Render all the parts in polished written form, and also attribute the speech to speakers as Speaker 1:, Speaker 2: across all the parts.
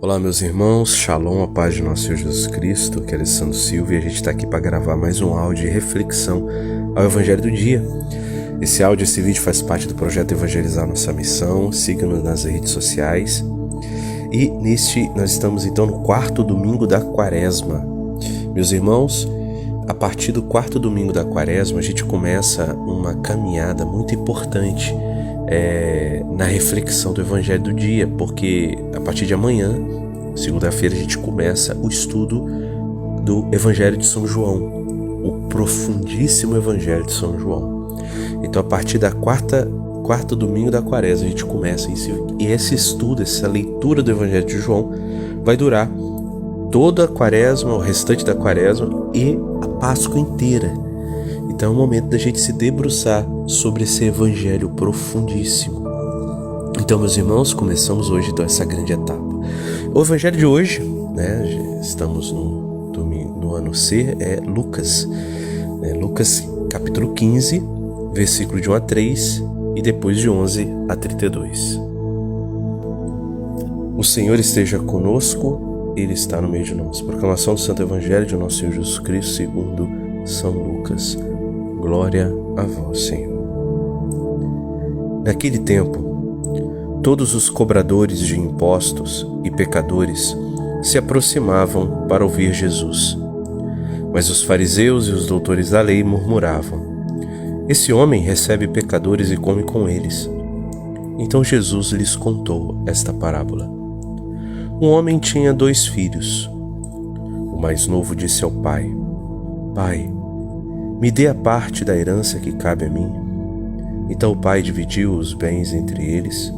Speaker 1: Olá meus irmãos, Shalom, a paz de nosso Senhor Jesus Cristo, aqui é Alessandro Silva e a gente está aqui para gravar mais um áudio de reflexão ao Evangelho do Dia. Esse vídeo faz parte do projeto Evangelizar Nossa Missão, siga-nos nas redes sociais. E nós estamos então no quarto domingo da Quaresma. Meus irmãos, a partir do quarto domingo da Quaresma a gente começa uma caminhada muito importante na reflexão do Evangelho do Dia, porque a partir de amanhã, segunda-feira, a gente começa o estudo do Evangelho de São João, o profundíssimo Evangelho de São João. Então, a partir da quarto domingo da Quaresma, a gente começa e esse estudo, essa leitura do Evangelho de João vai durar toda a Quaresma, o restante da Quaresma e a Páscoa inteira. Então é o momento da gente se debruçar sobre esse Evangelho profundíssimo. Então, meus irmãos, começamos hoje então essa grande etapa. O Evangelho de hoje, estamos no ano C, é Lucas. Lucas capítulo 15, versículo de 1 a 3 e depois de 11 a 32. O Senhor esteja conosco, Ele está no meio de nós. Proclamação do Santo Evangelho de nosso Senhor Jesus Cristo segundo São Lucas. Glória a vós, Senhor. Naquele tempo, todos os cobradores de impostos e pecadores se aproximavam para ouvir Jesus. Mas os fariseus e os doutores da lei murmuravam: "Esse homem recebe pecadores e come com eles." Então Jesus lhes contou esta parábola. Um homem tinha 2 filhos. O mais novo disse ao pai: "Pai, me dê a parte da herança que cabe a mim." Então o pai dividiu os bens entre eles.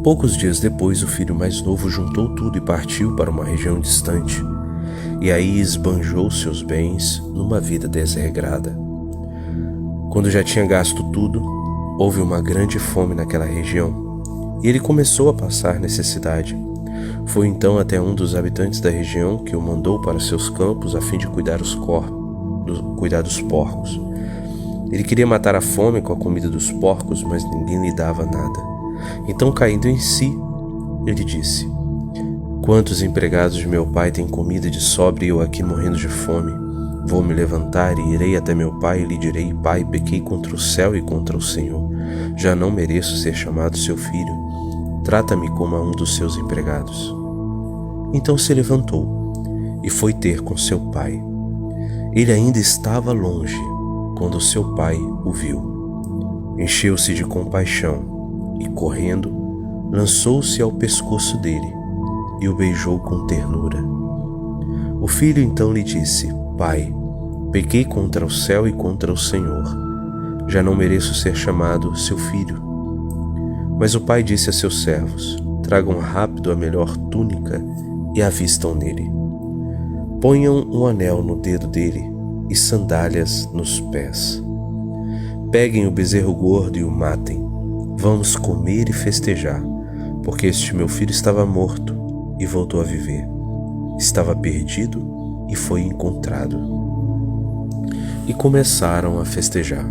Speaker 1: Poucos dias depois, o filho mais novo juntou tudo e partiu para uma região distante. E aí esbanjou seus bens numa vida desregrada. Quando já tinha gasto tudo, houve uma grande fome naquela região, e ele começou a passar necessidade. Foi então até um dos habitantes da região que o mandou para seus campos a fim de cuidar dos porcos. Ele queria matar a fome com a comida dos porcos, mas ninguém lhe dava nada. Então, caindo em si, ele disse: "Quantos empregados de meu pai têm comida de sobra e eu aqui morrendo de fome? Vou me levantar e irei até meu pai e lhe direi: Pai, pequei contra o céu e contra o Senhor. Já não mereço ser chamado seu filho. Trata-me como a um dos seus empregados." Então se levantou e foi ter com seu pai. Ele ainda estava longe quando seu pai o viu. Encheu-se de compaixão e, correndo, lançou-se ao pescoço dele e o beijou com ternura. O filho então lhe disse: "Pai, pequei contra o céu e contra o Senhor. Já não mereço ser chamado seu filho." Mas o pai disse a seus servos: "Tragam rápido a melhor túnica e a vistam nele. Ponham um anel no dedo dele e sandálias nos pés. Peguem o bezerro gordo e o matem. Vamos comer e festejar, porque este meu filho estava morto e voltou a viver. Estava perdido e foi encontrado." E começaram a festejar.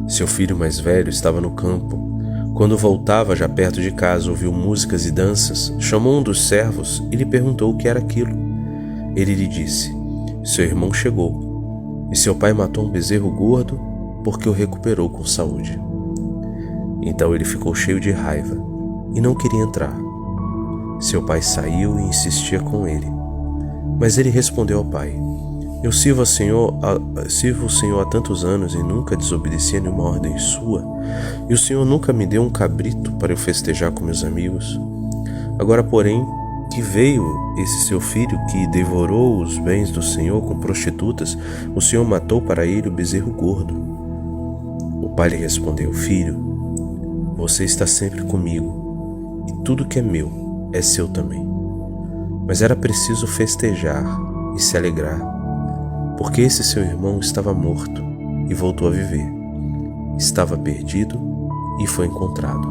Speaker 1: Seu filho mais velho estava no campo. Quando voltava já perto de casa, ouviu músicas e danças, chamou um dos servos e lhe perguntou o que era aquilo. Ele lhe disse: "Seu irmão chegou, e seu pai matou um bezerro gordo porque o recuperou com saúde." Então ele ficou cheio de raiva e não queria entrar. Seu pai saiu e insistia com ele. Mas ele respondeu ao pai: "Eu sirvo o Senhor há tantos anos e nunca desobedeci a nenhuma ordem sua, e o Senhor nunca me deu um cabrito para eu festejar com meus amigos. Agora, porém, que veio esse seu filho que devorou os bens do Senhor com prostitutas, o Senhor matou para ele o bezerro gordo." O pai lhe respondeu: "Filho, você está sempre comigo, e tudo que é meu é seu também." Mas era preciso festejar e se alegrar, porque esse seu irmão estava morto e voltou a viver. Estava perdido e foi encontrado.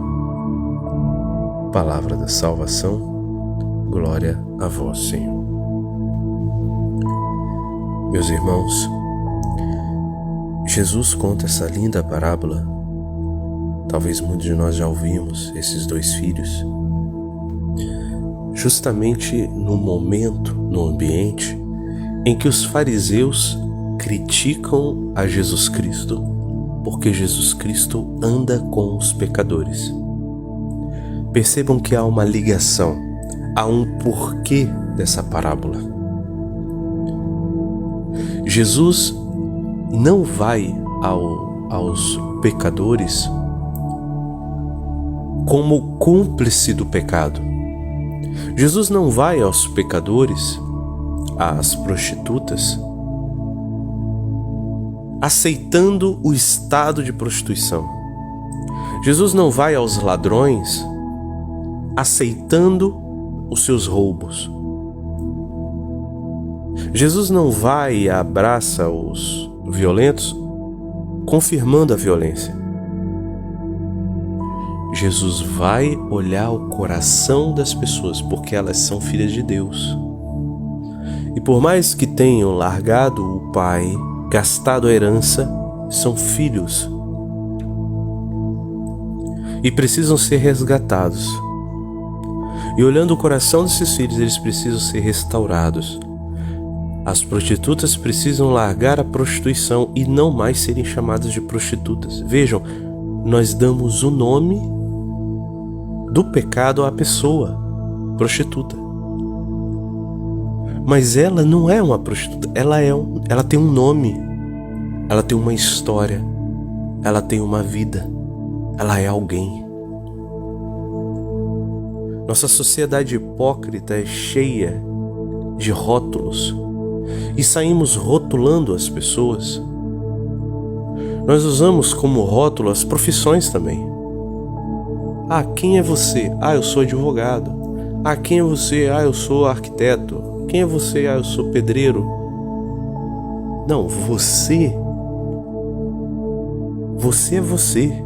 Speaker 1: Palavra da salvação. Glória a vós, Senhor. Meus irmãos, Jesus conta essa linda parábola talvez muitos de nós já ouvimos, esses 2 filhos, justamente no momento, no ambiente em que os fariseus criticam a Jesus Cristo, porque Jesus Cristo anda com os pecadores. Percebam que há uma ligação, há um porquê dessa parábola. Jesus não vai aos pecadores como cúmplice do pecado. Jesus não vai aos pecadores, às prostitutas, aceitando o estado de prostituição. Jesus não vai aos ladrões aceitando os seus roubos. Jesus não vai e abraça os violentos confirmando a violência. Jesus vai olhar o coração das pessoas, porque elas são filhas de Deus. E por mais que tenham largado o pai, gastado a herança, são filhos e precisam ser resgatados. E olhando o coração desses filhos, eles precisam ser restaurados. As prostitutas precisam largar a prostituição e não mais serem chamadas de prostitutas. Vejam, nós damos o nome do pecado à pessoa prostituta. Mas ela não é uma prostituta, ela tem um nome, ela tem uma história, ela tem uma vida, ela é alguém. Nossa sociedade hipócrita é cheia de rótulos e saímos rotulando as pessoas. Nós usamos como rótulo as profissões também. Ah, quem é você? Ah, eu sou advogado. Ah, quem é você? Ah, eu sou arquiteto. Quem é você? Ah, eu sou pedreiro. Não, você é você.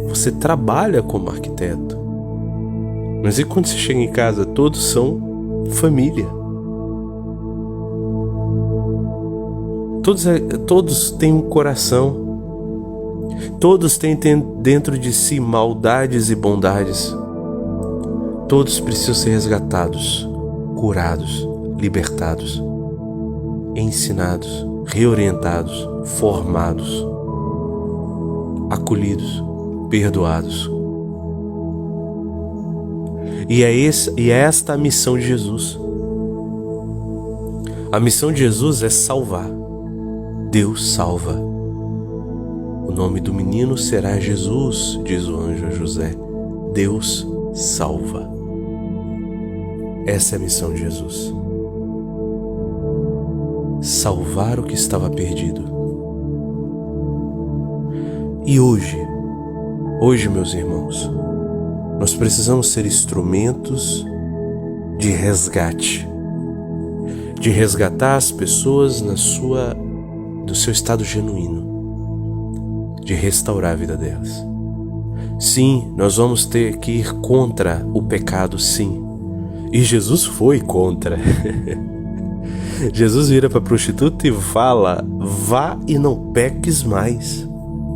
Speaker 1: Você trabalha como arquiteto. Mas e quando você chega em casa, todos são família. Todos têm um coração. Todos têm dentro de si maldades e bondades. Todos precisam ser resgatados, curados, libertados, ensinados, reorientados, formados, acolhidos, perdoados. E é esta a missão de Jesus. A missão de Jesus é salvar. Deus salva. O nome do menino será Jesus, diz o anjo a José. Deus salva. Essa é a missão de Jesus. Salvar o que estava perdido. E hoje, meus irmãos, nós precisamos ser instrumentos de resgate, de resgatar as pessoas do seu estado genuíno, de restaurar a vida delas. Sim, nós vamos ter que ir contra o pecado, sim. E Jesus foi contra. Jesus vira para a prostituta e fala: vá e não peques mais.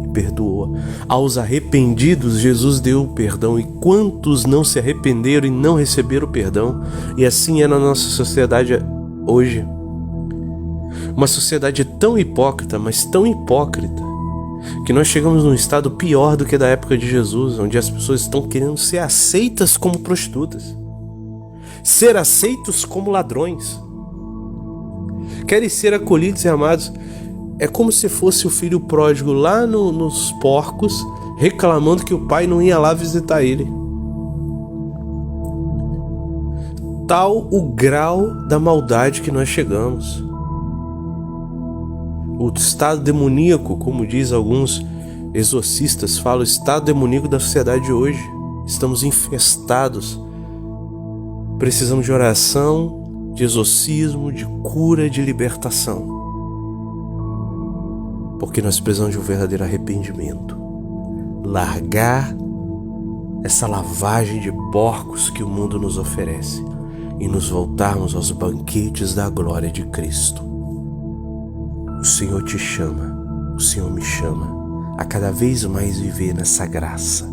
Speaker 1: E perdoa. Aos arrependidos, Jesus deu o perdão. E quantos não se arrependeram e não receberam o perdão? E assim é na nossa sociedade hoje. Uma sociedade tão hipócrita, mas tão hipócrita, que nós chegamos num estado pior do que da época de Jesus, onde as pessoas estão querendo ser aceitas como prostitutas, ser aceitos como ladrões, querem ser acolhidos e amados. É como se fosse o filho pródigo lá nos porcos, reclamando que o pai não ia lá visitar ele. Tal o grau da maldade que nós chegamos. O estado demoníaco, como diz alguns exorcistas, fala o estado demoníaco da sociedade de hoje. Estamos infestados. Precisamos de oração, de exorcismo, de cura, de libertação. Porque nós precisamos de um verdadeiro arrependimento. Largar essa lavagem de porcos que o mundo nos oferece e nos voltarmos aos banquetes da glória de Cristo. O Senhor te chama, o Senhor me chama a cada vez mais viver nessa graça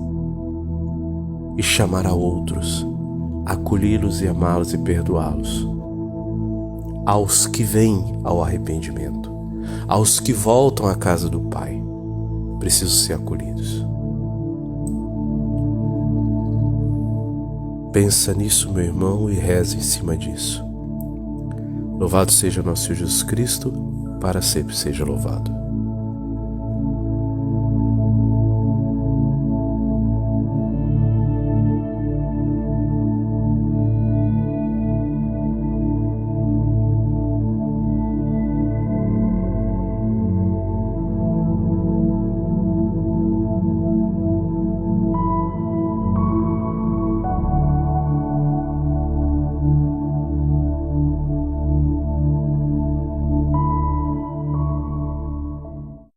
Speaker 1: e chamar a outros, acolhê-los e amá-los e perdoá-los. Aos que vêm ao arrependimento, aos que voltam à casa do Pai, precisam ser acolhidos. Pensa nisso, meu irmão, e reza em cima disso. Louvado seja nosso Senhor Jesus Cristo, para sempre seja louvado.